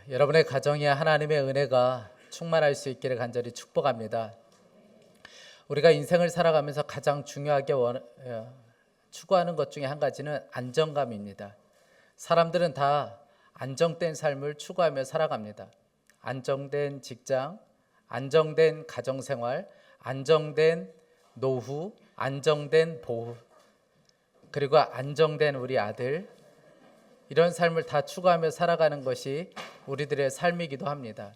여러분의 가정에 하나님의 은혜가 충만할 수 있기를 간절히 축복합니다. 우리가 인생을 살아가면서 가장 중요하게 추구하는 것 중에 한 가지는 안정감입니다. 사람들은 다 안정된 삶을 추구하며 살아갑니다. 안정된 직장, 안정된 가정생활, 안정된 노후, 안정된 보호, 그리고 안정된 우리 아들, 이런 삶을 다 추구하며 살아가는 것이 우리들의 삶이기도 합니다.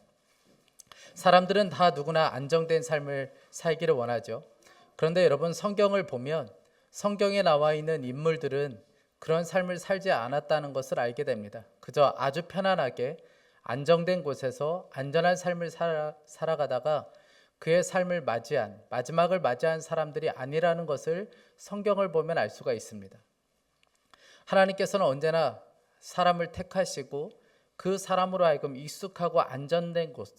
사람들은 다 누구나 안정된 삶을 살기를 원하죠. 그런데 여러분, 성경을 보면 성경에 나와 있는 인물들은 그런 삶을 살지 않았다는 것을 알게 됩니다. 그저 아주 편안하게 안정된 곳에서 안전한 삶을 살아가다가 그의 삶을 마지막을 맞이한 사람들이 아니라는 것을 성경을 보면 알 수가 있습니다. 하나님께서는 언제나 사람을 택하시고 그 사람으로 하여금 익숙하고 안전된 곳,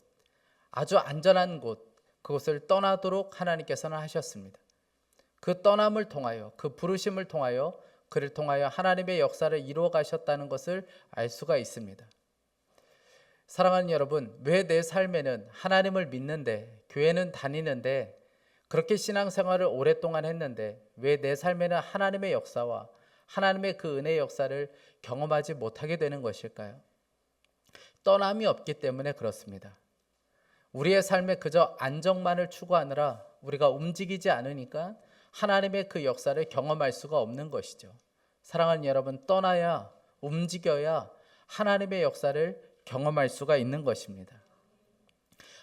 아주 안전한 곳, 그곳을 떠나도록 하나님께서는 하셨습니다. 그 떠남을 통하여, 그 부르심을 통하여, 그를 통하여 하나님의 역사를 이루어 가셨다는 것을 알 수가 있습니다. 사랑하는 여러분, 왜 내 삶에는 하나님을 믿는데, 교회는 다니는데, 그렇게 신앙생활을 오랫동안 했는데 왜 내 삶에는 하나님의 역사와 하나님의 그 은혜의 역사를 경험하지 못하게 되는 것일까요? 떠남이 없기 때문에 그렇습니다. 우리의 삶에 그저 안정만을 추구하느라 우리가 움직이지 않으니까 하나님의 그 역사를 경험할 수가 없는 것이죠. 사랑하는 여러분, 떠나야, 움직여야 하나님의 역사를 경험할 수가 있는 것입니다.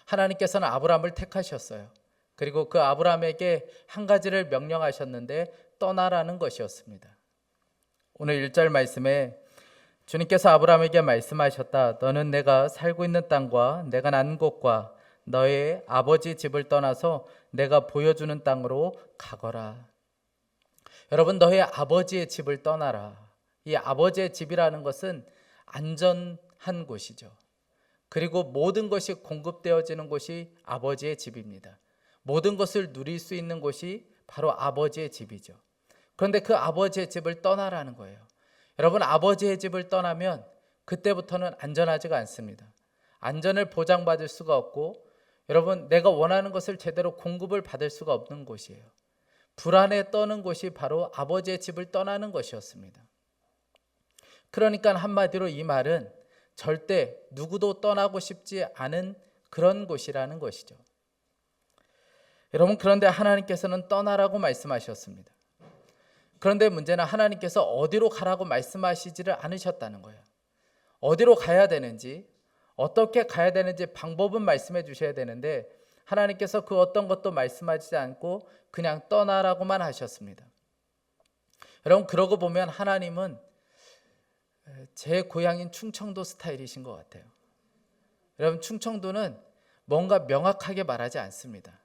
하나님께서는 아브라함을 택하셨어요. 그리고 그 아브라함에게 한 가지를 명령하셨는데 떠나라는 것이었습니다. 오늘 1절 말씀에 주님께서 아브라함에게 말씀하셨다. 너는 내가 살고 있는 땅과 내가 난 곳과 너의 아버지 집을 떠나서 내가 보여주는 땅으로 가거라. 여러분, 너의 아버지의 집을 떠나라. 이 아버지의 집이라는 것은 안전한 곳이죠. 그리고 모든 것이 공급되어지는 곳이 아버지의 집입니다. 모든 것을 누릴 수 있는 곳이 바로 아버지의 집이죠. 그런데 그 아버지의 집을 떠나라는 거예요. 여러분, 아버지의 집을 떠나면 그때부터는 안전하지가 않습니다. 안전을 보장받을 수가 없고, 여러분, 내가 원하는 것을 제대로 공급을 받을 수가 없는 곳이에요. 불안에 떠는 곳이 바로 아버지의 집을 떠나는 것이었습니다. 그러니까 한마디로 이 말은 절대 누구도 떠나고 싶지 않은 그런 곳이라는 것이죠. 여러분, 그런데 하나님께서는 떠나라고 말씀하셨습니다. 그런데 문제는 하나님께서 어디로 가라고 말씀하시지를 않으셨다는 거예요. 어디로 가야 되는지, 어떻게 가야 되는지 방법은 말씀해 주셔야 되는데 하나님께서 그 어떤 것도 말씀하지 않고 그냥 떠나라고만 하셨습니다. 여러분, 그러고 보면 하나님은 제 고향인 충청도 스타일이신 것 같아요. 여러분, 충청도는 뭔가 명확하게 말하지 않습니다.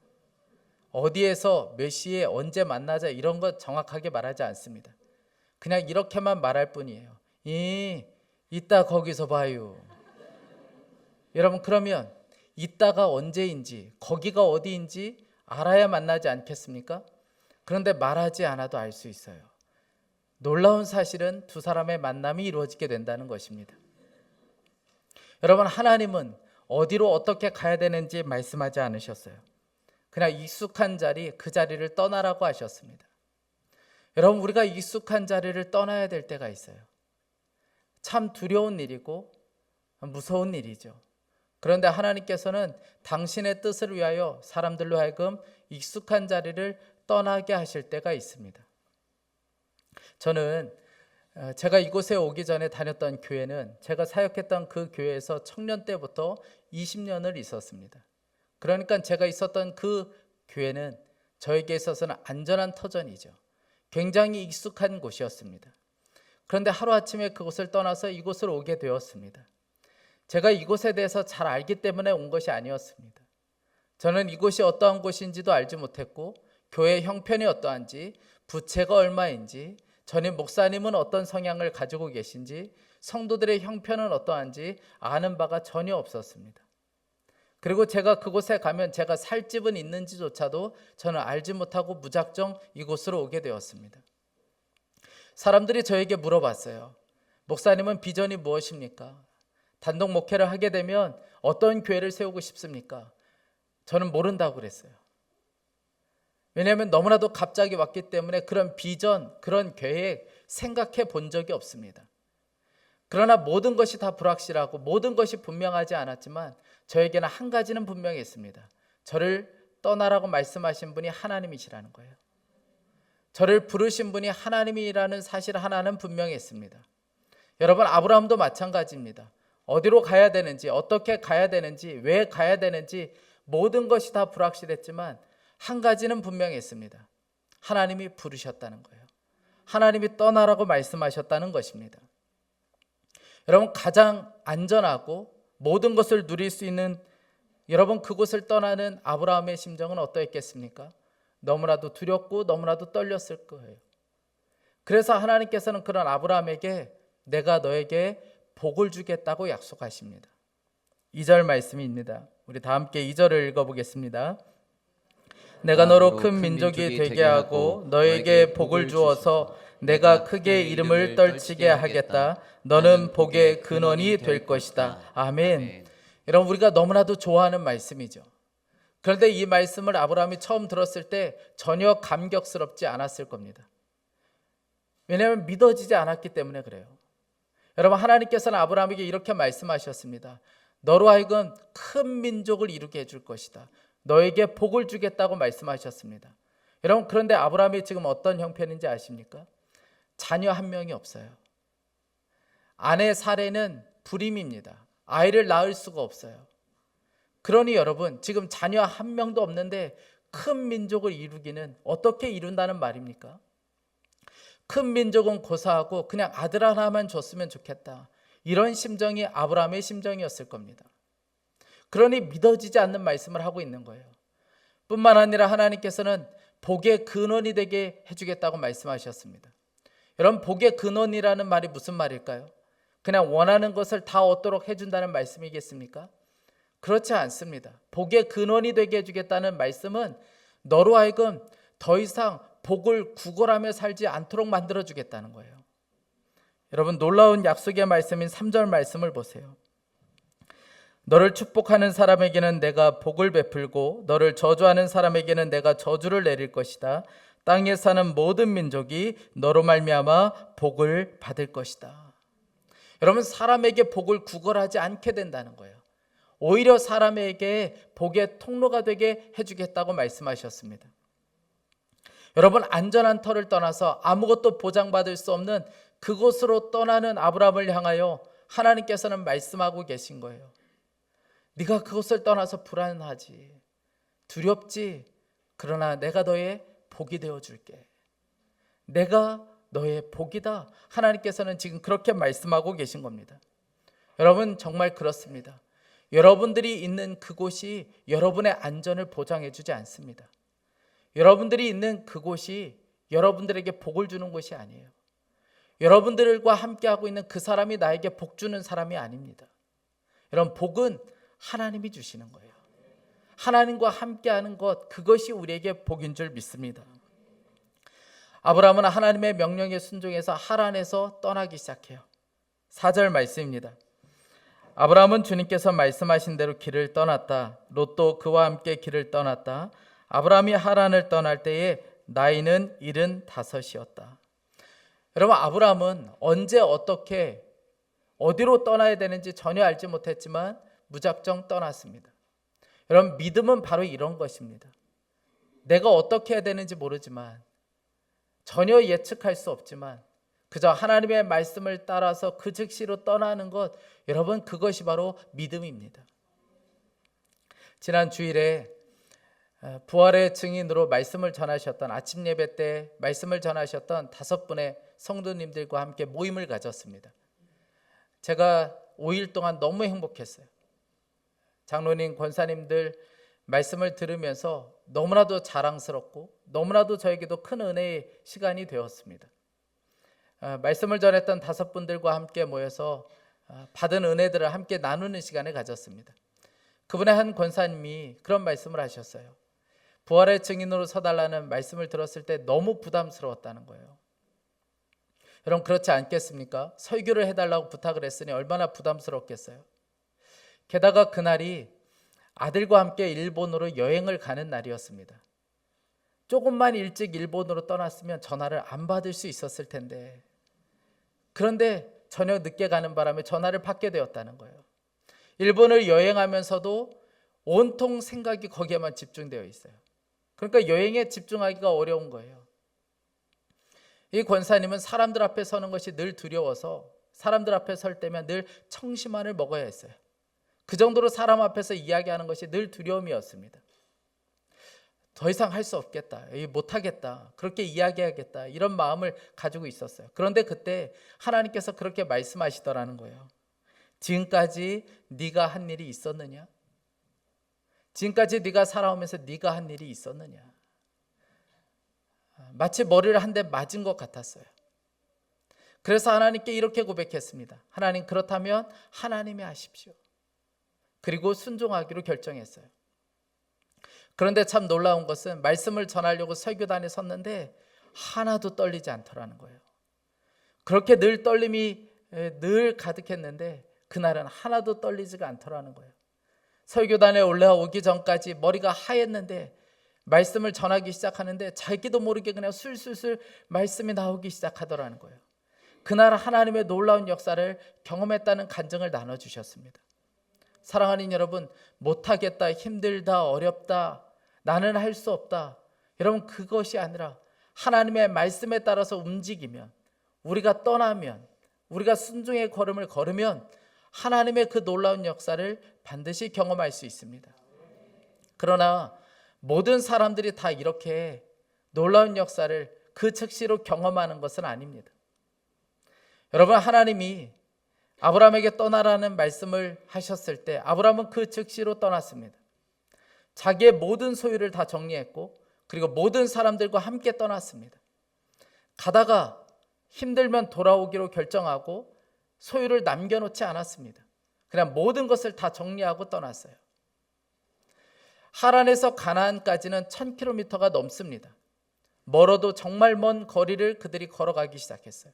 어디에서 몇 시에 언제 만나자 이런 것 정확하게 말하지 않습니다. 그냥 이렇게만 말할 뿐이에요. 이따 거기서 봐요. 여러분, 그러면 이따가 언제인지 거기가 어디인지 알아야 만나지 않겠습니까? 그런데 말하지 않아도 알 수 있어요. 놀라운 사실은 두 사람의 만남이 이루어지게 된다는 것입니다. 여러분, 하나님은 어디로 어떻게 가야 되는지 말씀하지 않으셨어요. 그냥 익숙한 자리, 그 자리를 떠나라고 하셨습니다. 여러분, 우리가 익숙한 자리를 떠나야 될 때가 있어요. 참 두려운 일이고 무서운 일이죠. 그런데 하나님께서는 당신의 뜻을 위하여 사람들로 하여금 익숙한 자리를 떠나게 하실 때가 있습니다. 저는 제가 이곳에 오기 전에 다녔던 교회는 제가 사역했던 그 교회에서 청년 때부터 20년을 있었습니다. 그러니까 제가 있었던 그 교회는 저에게 있어서는 안전한 터전이죠. 굉장히 익숙한 곳이었습니다. 그런데 하루아침에 그곳을 떠나서 이곳을 오게 되었습니다. 제가 이곳에 대해서 잘 알기 때문에 온 것이 아니었습니다. 저는 이곳이 어떠한 곳인지도 알지 못했고, 교회 형편이 어떠한지, 부채가 얼마인지, 전임 목사님은 어떤 성향을 가지고 계신지, 성도들의 형편은 어떠한지 아는 바가 전혀 없었습니다. 그리고 제가 그곳에 가면 제가 살 집은 있는지조차도 저는 알지 못하고 무작정 이곳으로 오게 되었습니다. 사람들이 저에게 물어봤어요. 목사님은 비전이 무엇입니까? 단독 목회를 하게 되면 어떤 교회를 세우고 싶습니까? 저는 모른다고 그랬어요. 왜냐하면 너무나도 갑자기 왔기 때문에 그런 비전, 그런 계획 생각해 본 적이 없습니다. 그러나 모든 것이 다 불확실하고 모든 것이 분명하지 않았지만 저에게는 한 가지는 분명히 있습니다. 저를 떠나라고 말씀하신 분이 하나님이시라는 거예요. 저를 부르신 분이 하나님이라는 사실 하나는 분명히 있습니다. 여러분, 아브라함도 마찬가지입니다. 어디로 가야 되는지, 어떻게 가야 되는지, 왜 가야 되는지 모든 것이 다 불확실했지만 한 가지는 분명히 있습니다. 하나님이 부르셨다는 거예요. 하나님이 떠나라고 말씀하셨다는 것입니다. 여러분, 가장 안전하고 모든 것을 누릴 수 있는 여러분, 그곳을 떠나는 아브라함의 심정은 어떠했겠습니까? 너무나도 두렵고 너무나도 떨렸을 거예요. 그래서 하나님께서는 그런 아브라함에게 내가 너에게 복을 주겠다고 약속하십니다. 2절 말씀입니다. 우리 다 함께 2절을 읽어보겠습니다. 내가 너로 큰 민족이 되게 하고 너에게 복을 주어서 내가 크게 이름을 떨치게 하겠다. 너는 복의 근원이 될 것이다. 아멘. 여러분, 우리가 너무나도 좋아하는 말씀이죠. 그런데 이 말씀을 아브라함이 처음 들었을 때 전혀 감격스럽지 않았을 겁니다. 왜냐하면 믿어지지 않았기 때문에 그래요. 여러분, 하나님께서는 아브라함에게 이렇게 말씀하셨습니다. 너로 하여금 큰 민족을 이루게 해줄 것이다. 너에게 복을 주겠다고 말씀하셨습니다. 여러분, 그런데 아브라함이 지금 어떤 형편인지 아십니까? 자녀 한 명이 없어요. 아내 사례는 불임입니다. 아이를 낳을 수가 없어요. 그러니 여러분, 지금 자녀 한 명도 없는데 큰 민족을 이루기는 어떻게 이룬다는 말입니까? 큰 민족은 고사하고 그냥 아들 하나만 줬으면 좋겠다. 이런 심정이 아브라함의 심정이었을 겁니다. 그러니 믿어지지 않는 말씀을 하고 있는 거예요. 뿐만 아니라 하나님께서는 복의 근원이 되게 해주겠다고 말씀하셨습니다. 여러분, 복의 근원이라는 말이 무슨 말일까요? 그냥 원하는 것을 다 얻도록 해준다는 말씀이겠습니까? 그렇지 않습니다. 복의 근원이 되게 해주겠다는 말씀은 너로 하여금 더 이상 복을 구걸하며 살지 않도록 만들어주겠다는 거예요. 여러분, 놀라운 약속의 말씀인 3절 말씀을 보세요. 너를 축복하는 사람에게는 내가 복을 베풀고 너를 저주하는 사람에게는 내가 저주를 내릴 것이다. 땅에 사는 모든 민족이 너로 말미암아 복을 받을 것이다. 여러분, 사람에게 복을 구걸하지 않게 된다는 거예요. 오히려 사람에게 복의 통로가 되게 해주겠다고 말씀하셨습니다. 여러분, 안전한 터를 떠나서 아무것도 보장받을 수 없는 그곳으로 떠나는 아브라함을 향하여 하나님께서는 말씀하고 계신 거예요. 네가 그곳을 떠나서 불안하지, 두렵지, 그러나 내가 너의 복이 되어줄게. 내가 너의 복이다. 하나님께서는 지금 그렇게 말씀하고 계신 겁니다. 여러분, 정말 그렇습니다. 여러분들이 있는 그곳이 여러분의 안전을 보장해 주지 않습니다. 여러분들이 있는 그곳이 여러분들에게 복을 주는 곳이 아니에요. 여러분들과 함께하고 있는 그 사람이 나에게 복 주는 사람이 아닙니다. 여러분, 복은 하나님이 주시는 거예요. 하나님과 함께하는 것, 그것이 우리에게 복인 줄 믿습니다. 아브라함은 하나님의 명령에 순종해서 하란에서 떠나기 시작해요. 4절 말씀입니다. 아브라함은 주님께서 말씀하신 대로 길을 떠났다. 롯도 그와 함께 길을 떠났다. 아브라함이 하란을 떠날 때에 나이는 75이었다. 여러분, 아브라함은 언제 어떻게 어디로 떠나야 되는지 전혀 알지 못했지만 무작정 떠났습니다. 여러분, 믿음은 바로 이런 것입니다. 내가 어떻게 해야 되는지 모르지만, 전혀 예측할 수 없지만 그저 하나님의 말씀을 따라서 그 즉시로 떠나는 것, 여러분, 그것이 바로 믿음입니다. 지난 주일에 부활의 증인으로 말씀을 전하셨던, 아침 예배 때 말씀을 전하셨던 5분의 성도님들과 함께 모임을 가졌습니다. 제가 5일 동안 너무 행복했어요. 장로님, 권사님들 말씀을 들으면서 너무나도 자랑스럽고 너무나도 저에게도 큰 은혜의 시간이 되었습니다. 말씀을 전했던 5분들과 함께 모여서 받은 은혜들을 함께 나누는 시간을 가졌습니다. 그분의 한 권사님이 그런 말씀을 하셨어요. 부활의 증인으로 서달라는 말씀을 들었을 때 너무 부담스러웠다는 거예요. 여러분 그렇지 않겠습니까? 설교를 해달라고 부탁을 했으니 얼마나 부담스럽겠어요. 게다가 그날이 아들과 함께 일본으로 여행을 가는 날이었습니다. 조금만 일찍 일본으로 떠났으면 전화를 안 받을 수 있었을 텐데, 그런데 저녁 늦게 가는 바람에 전화를 받게 되었다는 거예요. 일본을 여행하면서도 온통 생각이 거기에만 집중되어 있어요. 그러니까 여행에 집중하기가 어려운 거예요. 이 권사님은 사람들 앞에 서는 것이 늘 두려워서 사람들 앞에 설 때면 늘 청심환을 먹어야 했어요. 그 정도로 사람 앞에서 이야기하는 것이 늘 두려움이었습니다. 더 이상 할 수 없겠다, 못하겠다, 그렇게 이야기하겠다, 이런 마음을 가지고 있었어요. 그런데 그때 하나님께서 그렇게 말씀하시더라는 거예요. 지금까지 네가 한 일이 있었느냐? 지금까지 네가 살아오면서 네가 한 일이 있었느냐? 마치 머리를 한 대 맞은 것 같았어요. 그래서 하나님께 이렇게 고백했습니다. 하나님, 그렇다면 하나님이 하십시오. 그리고 순종하기로 결정했어요. 그런데 참 놀라운 것은 말씀을 전하려고 설교단에 섰는데 하나도 떨리지 않더라는 거예요. 그렇게 늘 떨림이 늘 가득했는데 그날은 하나도 떨리지가 않더라는 거예요. 설교단에 올라오기 전까지 머리가 하였는데 말씀을 전하기 시작하는데 자기도 모르게 그냥 술술술 말씀이 나오기 시작하더라는 거예요. 그날 하나님의 놀라운 역사를 경험했다는 간증을 나눠주셨습니다. 사랑하는 여러분, 못하겠다, 힘들다, 어렵다, 나는 할 수 없다, 여러분 그것이 아니라 하나님의 말씀에 따라서 움직이면, 우리가 떠나면, 우리가 순종의 걸음을 걸으면 하나님의 그 놀라운 역사를 반드시 경험할 수 있습니다. 그러나 모든 사람들이 다 이렇게 놀라운 역사를 그 즉시로 경험하는 것은 아닙니다. 여러분, 하나님이 아브라함에게 떠나라는 말씀을 하셨을 때 아브라함은 그 즉시로 떠났습니다. 자기의 모든 소유를 다 정리했고 그리고 모든 사람들과 함께 떠났습니다. 가다가 힘들면 돌아오기로 결정하고 소유를 남겨놓지 않았습니다. 그냥 모든 것을 다 정리하고 떠났어요. 하란에서 가나안까지는 1000km가 넘습니다. 멀어도 정말 먼 거리를 그들이 걸어가기 시작했어요.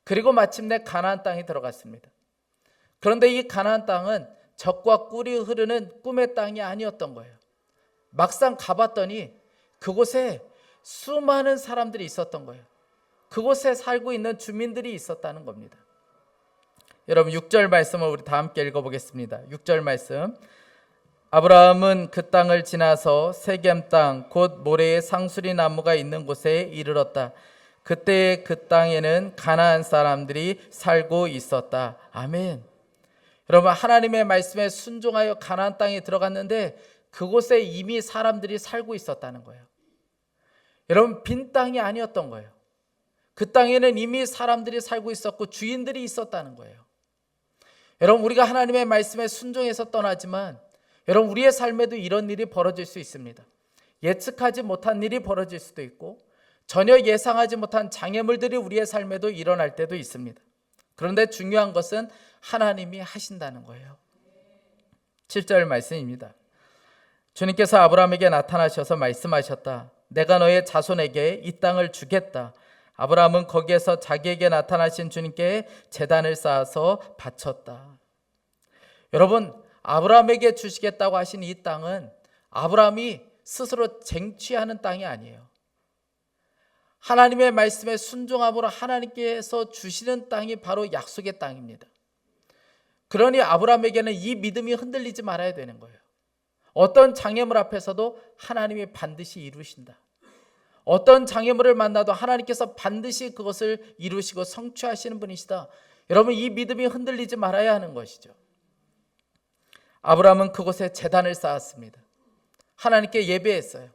그리고 마침내 가나안 땅에 들어갔습니다. 그런데 이 가나안 땅은 젖과 꿀이 흐르는 꿈의 땅이 아니었던 거예요. 막상 가봤더니 그곳에 수많은 사람들이 있었던 거예요. 그곳에 살고 있는 주민들이 있었다는 겁니다. 여러분 6절 말씀을 우리 다 함께 읽어보겠습니다. 6절 말씀. 아브라함은 그 땅을 지나서 세겜 땅 곧 모래의 상수리 나무가 있는 곳에 이르렀다. 그때 그 땅에는 가나안 사람들이 살고 있었다. 아멘. 여러분, 하나님의 말씀에 순종하여 가나안 땅에 들어갔는데 그곳에 이미 사람들이 살고 있었다는 거예요. 여러분, 빈 땅이 아니었던 거예요. 그 땅에는 이미 사람들이 살고 있었고 주인들이 있었다는 거예요. 여러분, 우리가 하나님의 말씀에 순종해서 떠나지만 여러분, 우리의 삶에도 이런 일이 벌어질 수 있습니다. 예측하지 못한 일이 벌어질 수도 있고 전혀 예상하지 못한 장애물들이 우리의 삶에도 일어날 때도 있습니다. 그런데 중요한 것은 하나님이 하신다는 거예요. 7절 말씀입니다. 주님께서 아브라함에게 나타나셔서 말씀하셨다. 내가 너의 자손에게 이 땅을 주겠다. 아브라함은 거기에서 자기에게 나타나신 주님께 제단을 쌓아서 바쳤다. 여러분, 아브라함에게 주시겠다고 하신 이 땅은 아브라함이 스스로 쟁취하는 땅이 아니에요. 하나님의 말씀에 순종함으로 하나님께서 주시는 땅이 바로 약속의 땅입니다. 그러니 아브라함에게는 이 믿음이 흔들리지 말아야 되는 거예요. 어떤 장애물 앞에서도 하나님이 반드시 이루신다. 어떤 장애물을 만나도 하나님께서 반드시 그것을 이루시고 성취하시는 분이시다. 여러분, 이 믿음이 흔들리지 말아야 하는 것이죠. 아브라함은 그곳에 제단을 쌓았습니다. 하나님께 예배했어요.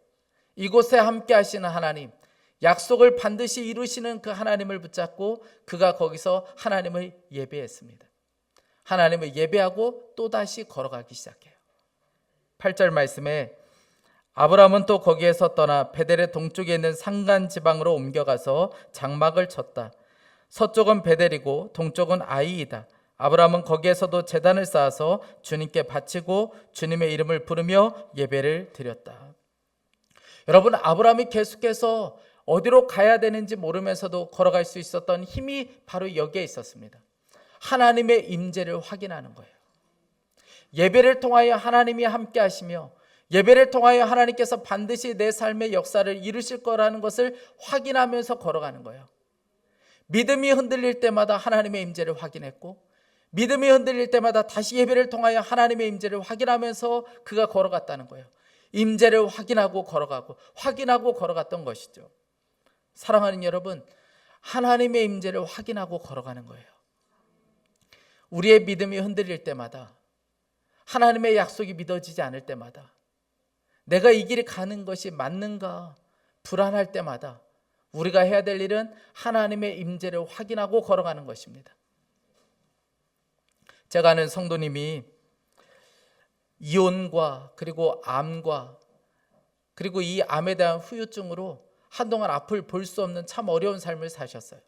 이곳에 함께 하시는 하나님, 약속을 반드시 이루시는 그 하나님을 붙잡고 그가 거기서 하나님을 예배했습니다. 하나님을 예배하고 또다시 걸어가기 시작해요. 8절 말씀에 아브라함은 또 거기에서 떠나 베델의 동쪽에 있는 산간 지방으로 옮겨가서 장막을 쳤다. 서쪽은 베델이고 동쪽은 아이이다. 아브라함은 거기에서도 제단을 쌓아서 주님께 바치고 주님의 이름을 부르며 예배를 드렸다. 여러분, 아브라함이 계속해서 어디로 가야 되는지 모르면서도 걸어갈 수 있었던 힘이 바로 여기에 있었습니다. 하나님의 임재를 확인하는 거예요. 예배를 통하여 하나님이 함께 하시며 예배를 통하여 하나님께서 반드시 내 삶의 역사를 이루실 거라는 것을 확인하면서 걸어가는 거예요. 믿음이 흔들릴 때마다 하나님의 임재를 확인했고 믿음이 흔들릴 때마다 다시 예배를 통하여 하나님의 임재를 확인하면서 그가 걸어갔다는 거예요. 임재를 확인하고 걸어갔던 것이죠. 사랑하는 여러분, 하나님의 임재를 확인하고 걸어가는 거예요. 우리의 믿음이 흔들릴 때마다, 하나님의 약속이 믿어지지 않을 때마다, 내가 이 길을 가는 것이 맞는가 불안할 때마다 우리가 해야 될 일은 하나님의 임재를 확인하고 걸어가는 것입니다. 제가 아는 성도님이 이혼과 그리고 암과 그리고 이 암에 대한 후유증으로 한동안 앞을 볼 수 없는 참 어려운 삶을 사셨어요.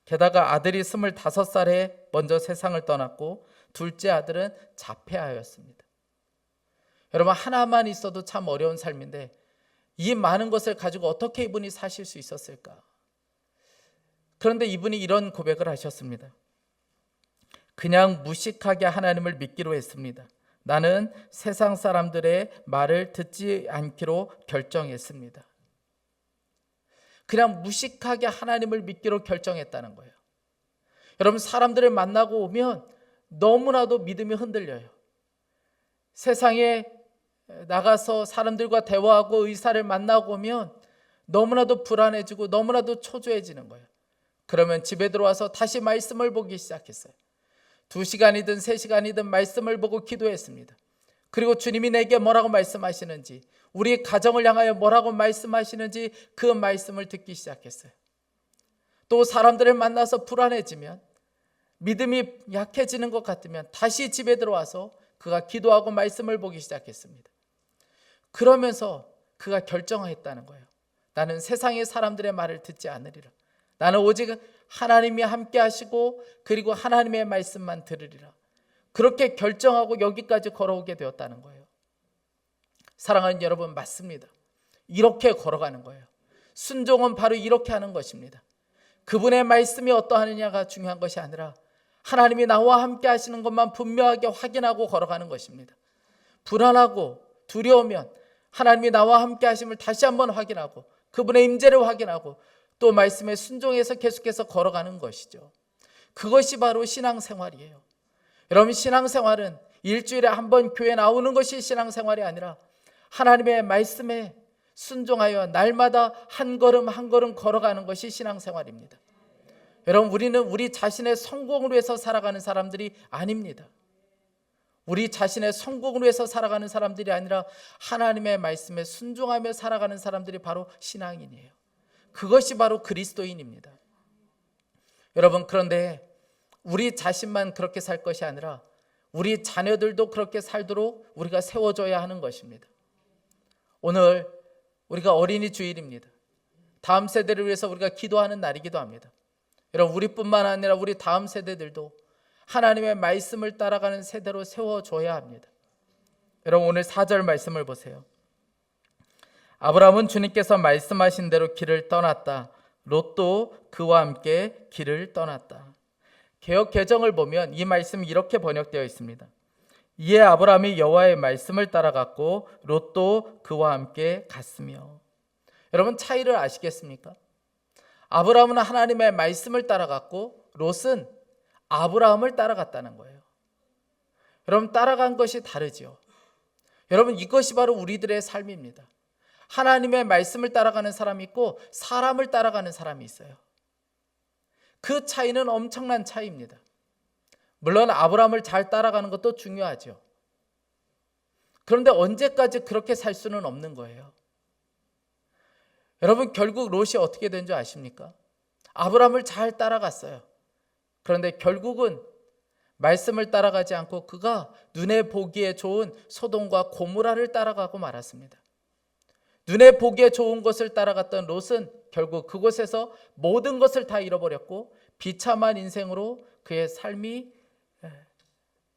게다가 아들이 25살에 먼저 세상을 떠났고 둘째 아들은 자폐아였습니다. 여러분, 하나만 있어도 참 어려운 삶인데 이 많은 것을 가지고 어떻게 이분이 사실 수 있었을까? 그런데 이분이 이런 고백을 하셨습니다. 그냥 무식하게 하나님을 믿기로 했습니다. 나는 세상 사람들의 말을 듣지 않기로 결정했습니다. 그냥 무식하게 하나님을 믿기로 결정했다는 거예요. 여러분, 사람들을 만나고 오면 너무나도 믿음이 흔들려요. 세상에 나가서 사람들과 대화하고 의사를 만나고 오면 너무나도 불안해지고 너무나도 초조해지는 거예요. 그러면 집에 들어와서 다시 말씀을 보기 시작했어요. 2시간이든 3시간이든 말씀을 보고 기도했습니다. 그리고 주님이 내게 뭐라고 말씀하시는지, 우리 가정을 향하여 뭐라고 말씀하시는지 그 말씀을 듣기 시작했어요. 또 사람들을 만나서 불안해지면, 믿음이 약해지는 것 같으면 다시 집에 들어와서 그가 기도하고 말씀을 보기 시작했습니다. 그러면서 그가 결정했다는 거예요. 나는 세상의 사람들의 말을 듣지 않으리라. 나는 오직 하나님이 함께 하시고 그리고 하나님의 말씀만 들으리라. 그렇게 결정하고 여기까지 걸어오게 되었다는 거예요. 사랑하는 여러분, 맞습니다. 이렇게 걸어가는 거예요. 순종은 바로 이렇게 하는 것입니다. 그분의 말씀이 어떠하느냐가 중요한 것이 아니라 하나님이 나와 함께 하시는 것만 분명하게 확인하고 걸어가는 것입니다. 불안하고 두려우면 하나님이 나와 함께 하심을 다시 한번 확인하고 그분의 임재를 확인하고 또 말씀에 순종해서 계속해서 걸어가는 것이죠. 그것이 바로 신앙생활이에요. 여러분, 신앙생활은 일주일에 한 번 교회 나오는 것이 신앙생활이 아니라 하나님의 말씀에 순종하여 날마다 한 걸음 한 걸음 걸어가는 것이 신앙생활입니다. 여러분, 우리는 우리 자신의 성공을 위해서 살아가는 사람들이 아닙니다. 우리 자신의 성공을 위해서 살아가는 사람들이 아니라 하나님의 말씀에 순종하며 살아가는 사람들이 바로 신앙인이에요. 그것이 바로 그리스도인입니다. 여러분, 그런데 우리 자신만 그렇게 살 것이 아니라 우리 자녀들도 그렇게 살도록 우리가 세워줘야 하는 것입니다. 오늘 우리가 어린이 주일입니다. 다음 세대를 위해서 우리가 기도하는 날이기도 합니다. 여러분, 우리뿐만 아니라 우리 다음 세대들도 하나님의 말씀을 따라가는 세대로 세워줘야 합니다. 여러분, 오늘 4절 말씀을 보세요. 아브라함은 주님께서 말씀하신 대로 길을 떠났다. 롯도 그와 함께 길을 떠났다. 개역 개정을 보면 이 말씀이 이렇게 번역되어 있습니다. 이에 아브라함이 여호와의 말씀을 따라갔고 롯도 그와 함께 갔으며. 여러분, 차이를 아시겠습니까? 아브라함은 하나님의 말씀을 따라갔고 롯은 아브라함을 따라갔다는 거예요. 여러분, 따라간 것이 다르죠. 여러분, 이것이 바로 우리들의 삶입니다. 하나님의 말씀을 따라가는 사람이 있고 사람을 따라가는 사람이 있어요. 그 차이는 엄청난 차이입니다. 물론 아브라함을 잘 따라가는 것도 중요하죠. 그런데 언제까지 그렇게 살 수는 없는 거예요. 여러분, 결국 롯이 어떻게 된 줄 아십니까? 아브라함을 잘 따라갔어요. 그런데 결국은 말씀을 따라가지 않고 그가 눈에 보기에 좋은 소돔과 고모라를 따라가고 말았습니다. 눈에 보기에 좋은 것을 따라갔던 롯은 결국 그곳에서 모든 것을 다 잃어버렸고 비참한 인생으로 그의 삶이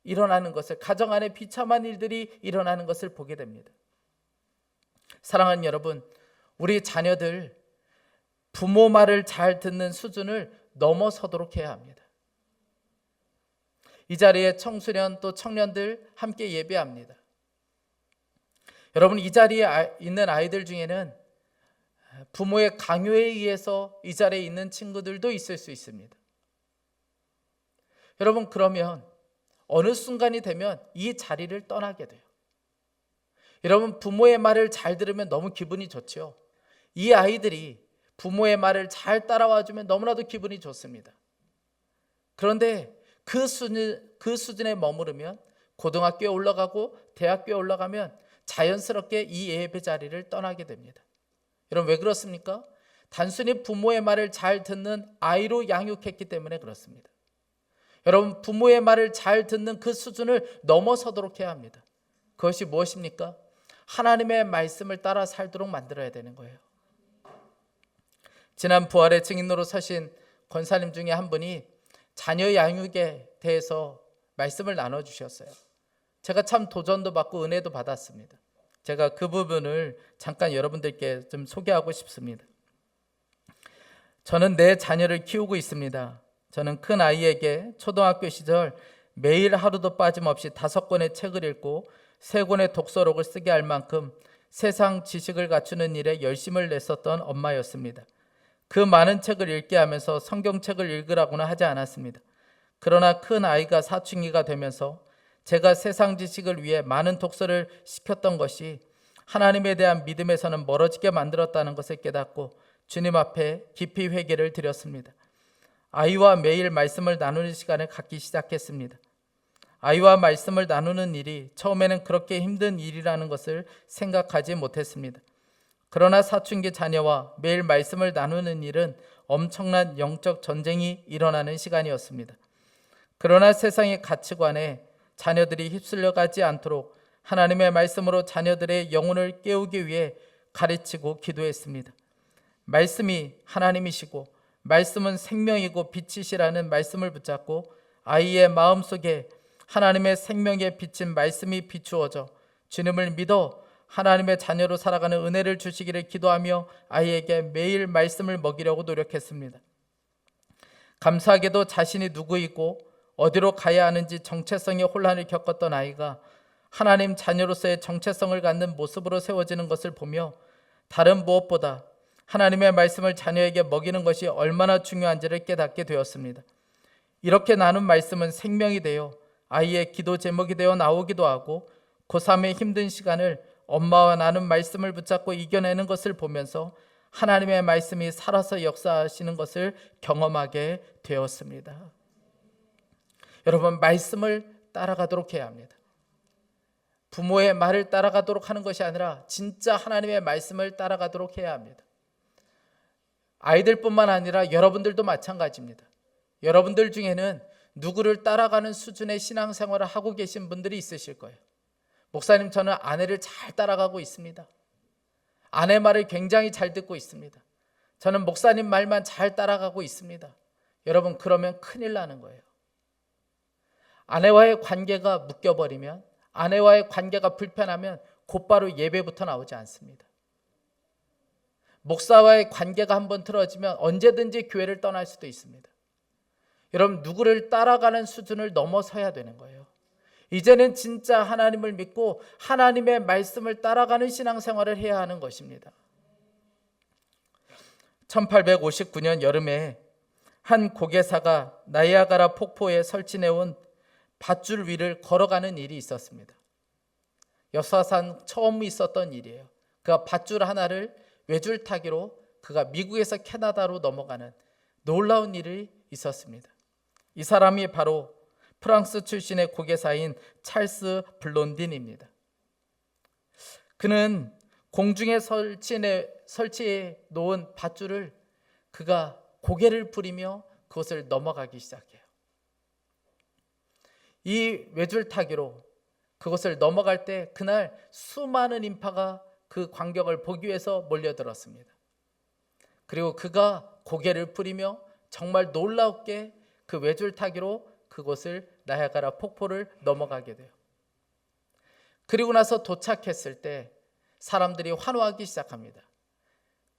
일어나는 것을, 가정 안에 비참한 일들이 일어나는 것을 보게 됩니다. 사랑하는 여러분, 우리 자녀들 부모 말을 잘 듣는 수준을 넘어서도록 해야 합니다. 이 자리에 청소년 또 청년들 함께 예배합니다. 여러분, 이 자리에 있는 아이들 중에는 부모의 강요에 의해서 이 자리에 있는 친구들도 있을 수 있습니다. 여러분, 그러면 어느 순간이 되면 이 자리를 떠나게 돼요. 여러분, 부모의 말을 잘 들으면 너무 기분이 좋죠. 이 아이들이 부모의 말을 잘 따라와주면 너무나도 기분이 좋습니다. 그런데 그 수준에 머무르면 고등학교에 올라가고 대학교에 올라가면 자연스럽게 이 예배 자리를 떠나게 됩니다. 여러분, 왜 그렇습니까? 단순히 부모의 말을 잘 듣는 아이로 양육했기 때문에 그렇습니다. 여러분, 부모의 말을 잘 듣는 그 수준을 넘어서도록 해야 합니다. 그것이 무엇입니까? 하나님의 말씀을 따라 살도록 만들어야 되는 거예요. 지난 부활의 증인으로 서신 권사님 중에 한 분이 자녀 양육에 대해서 말씀을 나눠주셨어요. 제가 참 도전도 받고 은혜도 받았습니다. 제가 그 부분을 잠깐 여러분들께 좀 소개하고 싶습니다. 저는 내 자녀를 키우고 있습니다. 저는 큰 아이에게 초등학교 시절 매일 하루도 빠짐없이 5권의 책을 읽고 3권의 독서록을 쓰게 할 만큼 세상 지식을 갖추는 일에 열심을 냈었던 엄마였습니다. 그 많은 책을 읽게 하면서 성경책을 읽으라고는 하지 않았습니다. 그러나 큰 아이가 사춘기가 되면서 제가 세상 지식을 위해 많은 독서를 시켰던 것이 하나님에 대한 믿음에서는 멀어지게 만들었다는 것을 깨닫고 주님 앞에 깊이 회개를 드렸습니다. 아이와 매일 말씀을 나누는 시간을 갖기 시작했습니다. 아이와 말씀을 나누는 일이 처음에는 그렇게 힘든 일이라는 것을 생각하지 못했습니다. 그러나 사춘기 자녀와 매일 말씀을 나누는 일은 엄청난 영적 전쟁이 일어나는 시간이었습니다. 그러나 세상의 가치관에 자녀들이 휩쓸려가지 않도록 하나님의 말씀으로 자녀들의 영혼을 깨우기 위해 가르치고 기도했습니다. 말씀이 하나님이시고 말씀은 생명이고 빛이시라는 말씀을 붙잡고 아이의 마음속에 하나님의 생명에 비친 말씀이 비추어져 주님을 믿어 하나님의 자녀로 살아가는 은혜를 주시기를 기도하며 아이에게 매일 말씀을 먹이려고 노력했습니다. 감사하게도 자신이 누구이고 어디로 가야 하는지 정체성의 혼란을 겪었던 아이가 하나님 자녀로서의 정체성을 갖는 모습으로 세워지는 것을 보며 다른 무엇보다 하나님의 말씀을 자녀에게 먹이는 것이 얼마나 중요한지를 깨닫게 되었습니다. 이렇게 나눈 말씀은 생명이 되어 아이의 기도 제목이 되어 나오기도 하고 고3의 힘든 시간을 엄마와 나눈 말씀을 붙잡고 이겨내는 것을 보면서 하나님의 말씀이 살아서 역사하시는 것을 경험하게 되었습니다. 여러분, 말씀을 따라가도록 해야 합니다. 부모의 말을 따라가도록 하는 것이 아니라 진짜 하나님의 말씀을 따라가도록 해야 합니다. 아이들뿐만 아니라 여러분들도 마찬가지입니다. 여러분들 중에는 누구를 따라가는 수준의 신앙생활을 하고 계신 분들이 있으실 거예요. 목사님, 저는 아내를 잘 따라가고 있습니다. 아내 말을 굉장히 잘 듣고 있습니다. 저는 목사님 말만 잘 따라가고 있습니다. 여러분, 그러면 큰일 나는 거예요. 아내와의 관계가 묶여버리면, 아내와의 관계가 불편하면 곧바로 예배부터 나오지 않습니다. 목사와의 관계가 한번 틀어지면 언제든지 교회를 떠날 수도 있습니다. 여러분, 누구를 따라가는 수준을 넘어서야 되는 거예요. 이제는 진짜 하나님을 믿고 하나님의 말씀을 따라가는 신앙생활을 해야 하는 것입니다. 1859년 여름에 한 고개사가 나이아가라 폭포에 설치해온 밧줄 위를 걸어가는 일이 있었습니다. 역사상 처음 있었던 일이에요. 그가 밧줄 하나를 외줄타기로 그가 미국에서 캐나다로 넘어가는 놀라운 일이 있었습니다. 이 사람이 바로 프랑스 출신의 고개사인 찰스 블론딘입니다. 그는 공중에 설치해 놓은 밧줄을 그가 고개를 부리며 그것을 넘어가기 시작해요. 이 외줄타기로 그것을 넘어갈 때 그날 수많은 인파가 그 광경을 보기 위해서 몰려들었습니다. 그리고 그가 고개를 부리며 정말 놀랍게 그 외줄타기로 그곳을 나야가라 폭포를 넘어가게 돼요. 그리고 나서 도착했을 때 사람들이 환호하기 시작합니다.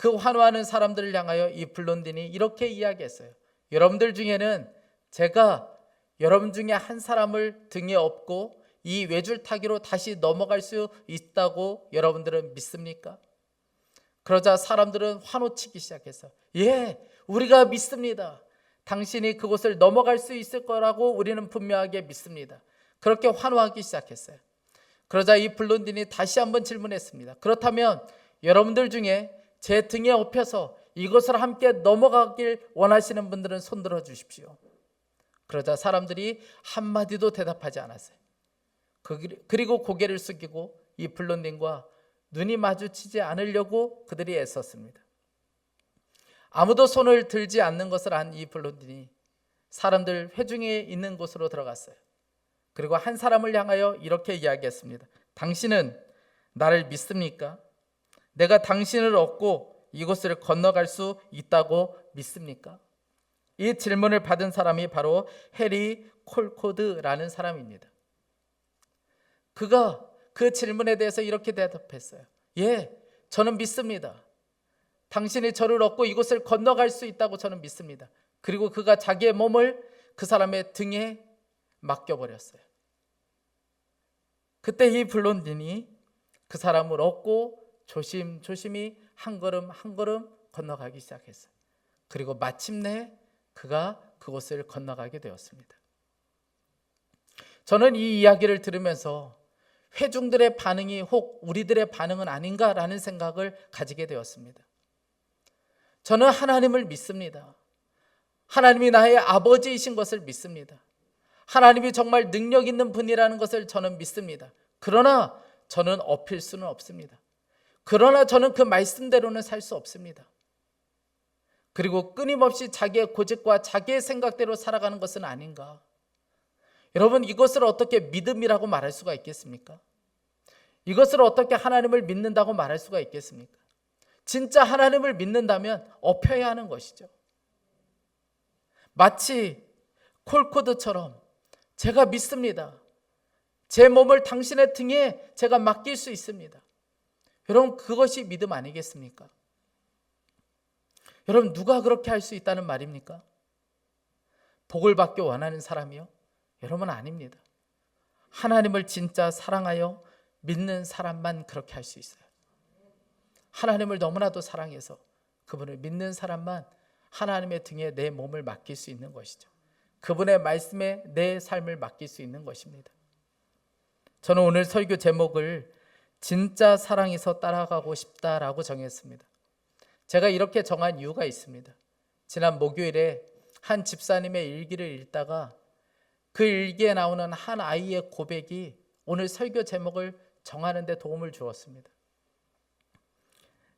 그 환호하는 사람들을 향하여 이 블론딘이 이렇게 이야기했어요. 여러분들 중에는 제가 여러분 중에 한 사람을 등에 업고 이 외줄타기로 다시 넘어갈 수 있다고 여러분들은 믿습니까? 그러자 사람들은 환호치기 시작했어요. 예, 우리가 믿습니다. 당신이 그곳을 넘어갈 수 있을 거라고 우리는 분명하게 믿습니다. 그렇게 환호하기 시작했어요. 그러자 이 블론딘이 다시 한번 질문했습니다. 그렇다면 여러분들 중에 제 등에 업혀서 이곳을 함께 넘어가길 원하시는 분들은 손들어 주십시오. 그러자 사람들이 한마디도 대답하지 않았어요. 그리고 고개를 숙이고 이 블론딘과 눈이 마주치지 않으려고 그들이 애썼습니다. 아무도 손을 들지 않는 것을 안 이 블론딘이 사람들 회중에 있는 곳으로 들어갔어요. 그리고 한 사람을 향하여 이렇게 이야기했습니다. 당신은 나를 믿습니까? 내가 당신을 얻고 이곳을 건너갈 수 있다고 믿습니까? 이 질문을 받은 사람이 바로 해리 콜코드라는 사람입니다. 그가 그 질문에 대해서 이렇게 대답했어요. 예, 저는 믿습니다. 당신이 저를 얻고 이곳을 건너갈 수 있다고 저는 믿습니다. 그리고 그가 자기의 몸을 그 사람의 등에 맡겨버렸어요. 그때 이 블론딘이 그 사람을 얻고 조심조심히 한 걸음 한 걸음 건너가기 시작했어요. 그리고 마침내 그가 그곳을 건너가게 되었습니다. 저는 이 이야기를 들으면서 회중들의 반응이 혹 우리들의 반응은 아닌가라는 생각을 가지게 되었습니다. 저는 하나님을 믿습니다. 하나님이 나의 아버지이신 것을 믿습니다. 하나님이 정말 능력 있는 분이라는 것을 저는 믿습니다. 그러나 저는 업힐 수는 없습니다. 그러나 저는 그 말씀대로는 살 수 없습니다. 그리고 끊임없이 자기의 고집과 자기의 생각대로 살아가는 것은 아닌가. 여러분, 이것을 어떻게 믿음이라고 말할 수가 있겠습니까? 이것을 어떻게 하나님을 믿는다고 말할 수가 있겠습니까? 진짜 하나님을 믿는다면 업혀야 하는 것이죠. 마치 콜코드처럼 제가 믿습니다. 제 몸을 당신의 등에 제가 맡길 수 있습니다. 여러분, 그것이 믿음 아니겠습니까? 여러분, 누가 그렇게 할 수 있다는 말입니까? 복을 받기 원하는 사람이요? 여러분, 아닙니다. 하나님을 진짜 사랑하여 믿는 사람만 그렇게 할 수 있어요. 하나님을 너무나도 사랑해서 그분을 믿는 사람만 하나님의 등에 내 몸을 맡길 수 있는 것이죠. 그분의 말씀에 내 삶을 맡길 수 있는 것입니다. 저는 오늘 설교 제목을 진짜 사랑해서 따라가고 싶다라고 정했습니다. 제가 이렇게 정한 이유가 있습니다. 지난 목요일에 한 집사님의 일기를 읽다가 그 일기에 나오는 한 아이의 고백이 오늘 설교 제목을 정하는 데 도움을 주었습니다.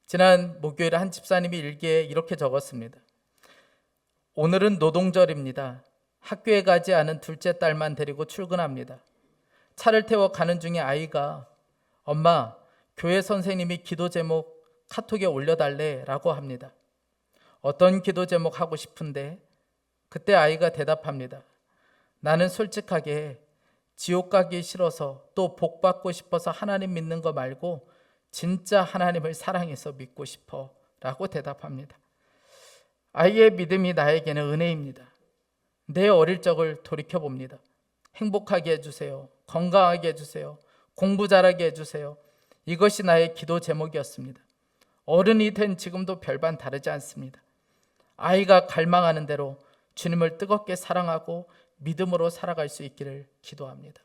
지난 목요일에 한 집사님이 일기에 이렇게 적었습니다. 오늘은 노동절입니다. 학교에 가지 않은 둘째 딸만 데리고 출근합니다. 차를 태워 가는 중에 아이가 엄마, 교회 선생님이 기도 제목 카톡에 올려달래 라고 합니다. 어떤 기도 제목 하고 싶은데? 그때 아이가 대답합니다. 나는 솔직하게 지옥 가기 싫어서 또 복 받고 싶어서 하나님 믿는 거 말고 진짜 하나님을 사랑해서 믿고 싶어 라고 대답합니다. 아이의 믿음이 나에게는 은혜입니다. 내 어릴 적을 돌이켜봅니다. 행복하게 해주세요. 건강하게 해주세요. 공부 잘하게 해주세요. 이것이 나의 기도 제목이었습니다. 어른이 된 지금도 별반 다르지 않습니다. 아이가 갈망하는 대로 주님을 뜨겁게 사랑하고 믿음으로 살아갈 수 있기를 기도합니다.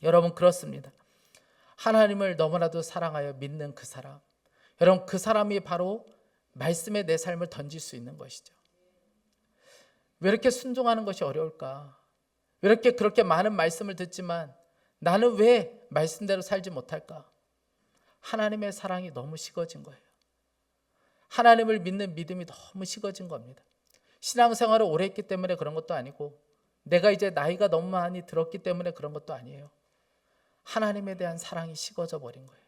여러분, 그렇습니다. 하나님을 너무나도 사랑하여 믿는 그 사람, 여러분, 그 사람이 바로 말씀에 내 삶을 던질 수 있는 것이죠. 왜 이렇게 순종하는 것이 어려울까? 왜 이렇게 그렇게 많은 말씀을 듣지만 나는 왜 말씀대로 살지 못할까? 하나님의 사랑이 너무 식어진 거예요. 하나님을 믿는 믿음이 너무 식어진 겁니다. 신앙생활을 오래 했기 때문에 그런 것도 아니고 내가 이제 나이가 너무 많이 들었기 때문에 그런 것도 아니에요. 하나님에 대한 사랑이 식어져 버린 거예요.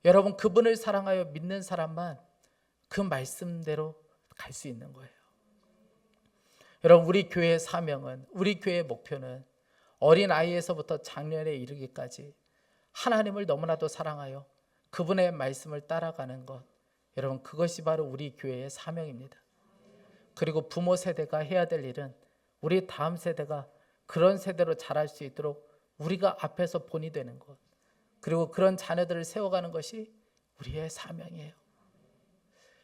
여러분, 그분을 사랑하여 믿는 사람만 그 말씀대로 갈 수 있는 거예요. 여러분, 우리 교회의 사명은, 우리 교회의 목표는 어린아이에서부터 장년에 이르기까지 하나님을 너무나도 사랑하여 그분의 말씀을 따라가는 것, 여러분, 그것이 바로 우리 교회의 사명입니다. 그리고 부모 세대가 해야 될 일은 우리 다음 세대가 그런 세대로 자랄 수 있도록 우리가 앞에서 본이 되는 것, 그리고 그런 자녀들을 세워가는 것이 우리의 사명이에요.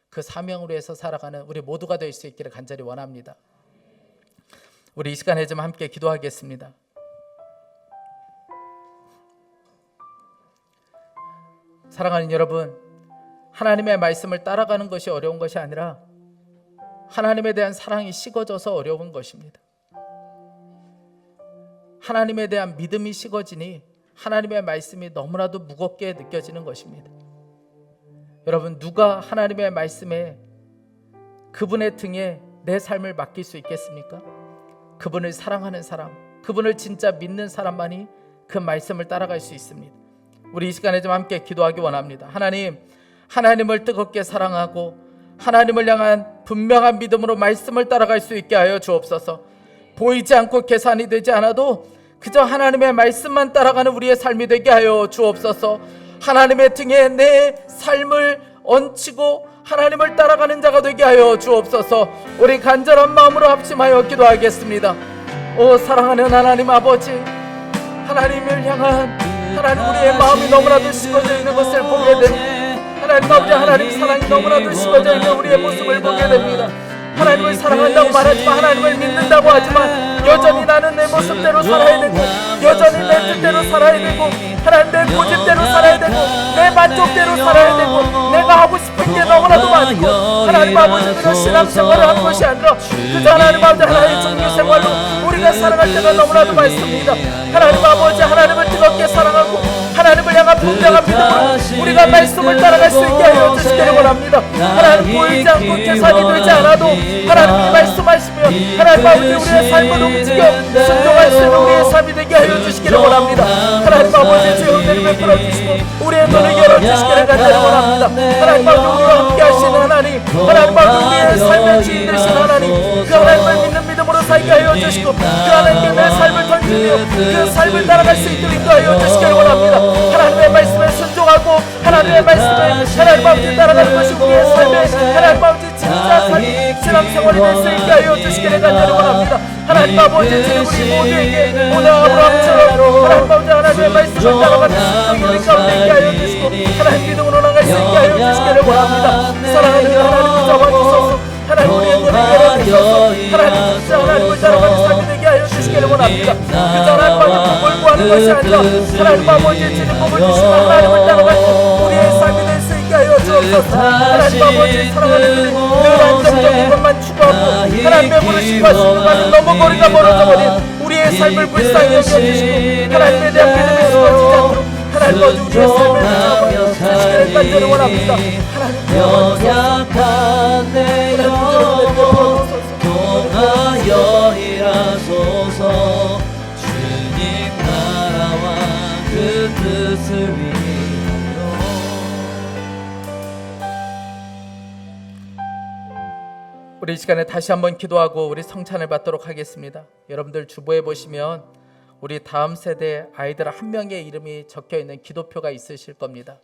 그 사명으로 해서 살아가는 우리 모두가 될 수 있기를 간절히 원합니다. 우리 이 시간에 좀 함께 기도하겠습니다. 사랑하는 여러분, 하나님의 말씀을 따라가는 것이 어려운 것이 아니라 하나님에 대한 사랑이 식어져서 어려운 것입니다. 하나님에 대한 믿음이 식어지니 하나님의 말씀이 너무나도 무겁게 느껴지는 것입니다. 여러분, 누가 하나님의 말씀에 그분의 등에 내 삶을 맡길 수 있겠습니까? 그분을 사랑하는 사람, 그분을 진짜 믿는 사람만이 그 말씀을 따라갈 수 있습니다. 우리 이 시간에 좀 함께 기도하기 원합니다. 하나님, 하나님을 뜨겁게 사랑하고 하나님을 향한 분명한 믿음으로 말씀을 따라갈 수 있게 하여 주옵소서. 보이지 않고 계산이 되지 않아도 그저 하나님의 말씀만 따라가는 우리의 삶이 되게 하여 주옵소서. 하나님의 등에 내 삶을 얹히고 하나님을 따라가는 자가 되게 하여 주옵소서. 우리 간절한 마음으로 합심하여 기도하겠습니다. 오 사랑하는 하나님 아버지, 하나님을 향한 하나님 우리의 마음이 너무나도 식어져 있는 것을 보게 됩니다. 하나님 아버지, 하나님 사랑이 너무나도 식어져 있는 우리의 모습을 보게 됩니다. 하나님을 사랑한다고 말하지만, 하나님을 믿는다고 하지만 여전히 나는 내 모습대로 살아야 되고, 여전히 내 뜻대로 살아야 되고, 하나님 내 고집대로 살아야 되고, 내 만족대로 살아야 되고, 내가 하고 싶은 게 너무나도 많고, 하나님 아버지, 그런 신앙생활을 하는 것이 아니라 그저 하나님 아버지 하나님의 종교생활로 우리가 살아갈 때가 너무나도 많습니다. 하나님 아버지, 하나님을 뜨겁게 사랑하고 하나님을 향한 분명한 믿음으로 우리가 말씀을 따라갈 수 있게 하여 주시기를 원합니다. 하나님, 보이지 않고 계산이 되지 않아도 하나님이 말씀하시며 하나님 아버지 우리의 삶을 움직여 순종할 수 있는 우리의 삶이 되게 하여 주시기를 원합니다. 하나님 아버지, 주의 은혜를 베풀어 주시고 우리의 눈을 열어주시기를 간절히 원합니다. 하나님 아버지, 우리와 함께 하시는 하나님, 하나님 아버지 우리의 삶의 주인 되신 하나님, 그 하나님을 믿는 믿음으로 살게 하여 주시고 그 하나님께 내 삶을 던지며 그 삶을 따라갈 수 있도록 인도하여 주시기를 원합니다. 하나님의 말씀에 순종하고 하나님의 말씀에 하나님 아버지 따라가는 것이 우리의 삶의 하나님 아버지 진짜 신앙생활이 될 수 있게 하여 주시기를 간절히 원합니다. 하나님 아버지, 지금 우리 모두에게 오늘 아브라함처럼 하나님 아버지 하나님의 말씀을 따라가는 순종이 우리 가운데 있게 하여 주시고 하나님 믿음으로 나갈 수 있게 하여 주시기를 원합니다. 사랑하는 하나님, 잡아주소서. 하나님 우리의 눈을 열어주소서. 하나님 진짜 하나님을 따라가는 삶이 되게 하여 주시기를 원합니다. 그저 하나님 아버지 복을 구하는 것이 아니라 하나님 아버지 주님 복을 주시는 하나님을 따라가는 우리의 삶이 될 수 있게 하여 주옵소서. 하나님 아버지, 사랑하는 우리 늘 안정적인 것만 추구하고 하나님의 부르심과 순종하는 너무 거리가 멀어져 버린 우리의 삶을 불쌍히 여겨주시고 하나님에 대한 믿음이 숨어지지 않도록 하나님 아버지 우리의 삶을 붙잡아 주시기를 간절히 원합니다. 하나님 연약한 내 영혼 통하여 일하소서. 주님 나라와 그 뜻을 위하여. 우리 이 시간에 다시 한번 기도하고 우리 성찬을 받도록 하겠습니다. 여러분들 주보에 보시면 우리 다음 세대 아이들 한 명의 이름이 적혀 있는 기도표가 있으실 겁니다.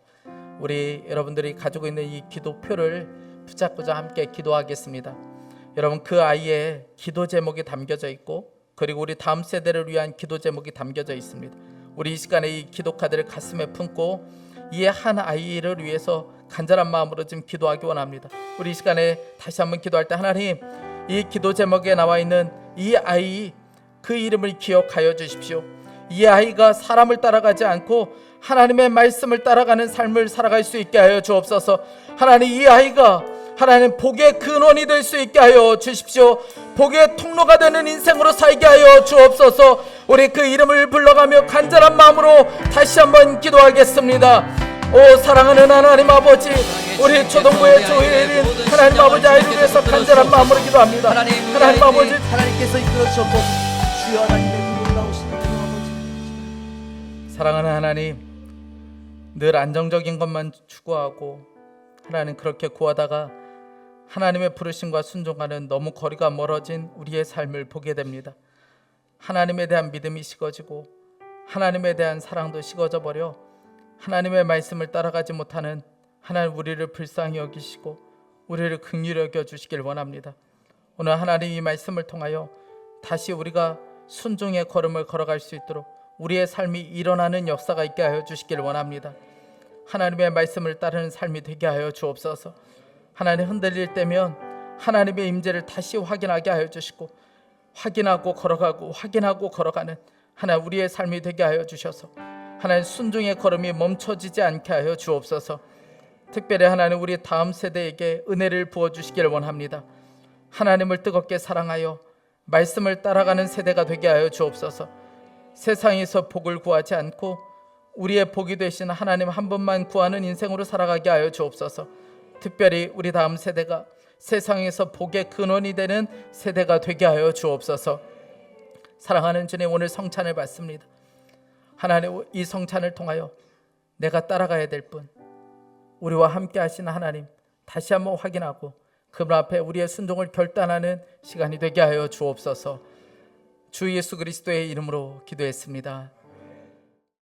우리 여러분들이 가지고 있는 이 기도표를 붙잡고자 함께 기도하겠습니다. 여러분, 그 아이의 기도 제목이 담겨져 있고 그리고 우리 다음 세대를 위한 기도 제목이 담겨져 있습니다. 우리 이 시간에 이 기도 카드를 가슴에 품고 이 한 아이를 위해서 간절한 마음으로 좀 기도하기 원합니다. 우리 이 시간에 다시 한번 기도할 때, 하나님, 이 기도 제목에 나와 있는 이 아이, 그 이름을 기억하여 주십시오. 이 아이가 사람을 따라가지 않고 하나님의 말씀을 따라가는 삶을 살아갈 수 있게 하여 주옵소서. 하나님, 이 아이가 하나님 복의 근원이 될 수 있게 하여 주십시오. 복의 통로가 되는 인생으로 살게 하여 주옵소서. 우리 그 이름을 불러가며 간절한 마음으로 다시 한번 기도하겠습니다. 오 사랑하는 하나님 아버지, 우리 초등부의 조혜린 하나님 아버지 아이를 위해서 간절한 마음으로 기도합니다. 하나님 아버지, 하나님께서 이끌어 주셨고 주여 하나님의 놀라우신 아버지. 사랑하는 하나님, 늘 안정적인 것만 추구하고 하나님 그렇게 구하다가 하나님의 부르심과 순종하는 너무 거리가 멀어진 우리의 삶을 보게 됩니다. 하나님에 대한 믿음이 식어지고 하나님에 대한 사랑도 식어져 버려 하나님의 말씀을 따라가지 못하는 하나님 우리를 불쌍히 여기시고 우리를 긍휼히 여겨 주시길 원합니다. 오늘 하나님 이 말씀을 통하여 다시 우리가 순종의 걸음을 걸어갈 수 있도록 우리의 삶이 일어나는 역사가 있게 하여 주시길 원합니다. 하나님의 말씀을 따르는 삶이 되게 하여 주옵소서. 하나님 흔들릴 때면 하나님의 임재를 다시 확인하게 하여 주시고 확인하고 걸어가고 확인하고 걸어가는 하나님 우리의 삶이 되게 하여 주셔서 하나님 순종의 걸음이 멈춰지지 않게 하여 주옵소서. 특별히 하나님 우리 다음 세대에게 은혜를 부어주시기를 원합니다. 하나님을 뜨겁게 사랑하여 말씀을 따라가는 세대가 되게 하여 주옵소서. 세상에서 복을 구하지 않고 우리의 복이 되신 하나님 한 분만 구하는 인생으로 살아가게 하여 주옵소서. 특별히 우리 다음 세대가 세상에서 복의 근원이 되는 세대가 되게 하여 주옵소서. 사랑하는 주님, 오늘 성찬을 받습니다. 하나님 이 성찬을 통하여 내가 따라가야 될 분, 우리와 함께 하신 하나님 다시 한번 확인하고 그분 앞에 우리의 순종을 결단하는 시간이 되게 하여 주옵소서. 주 예수 그리스도의 이름으로 기도했습니다.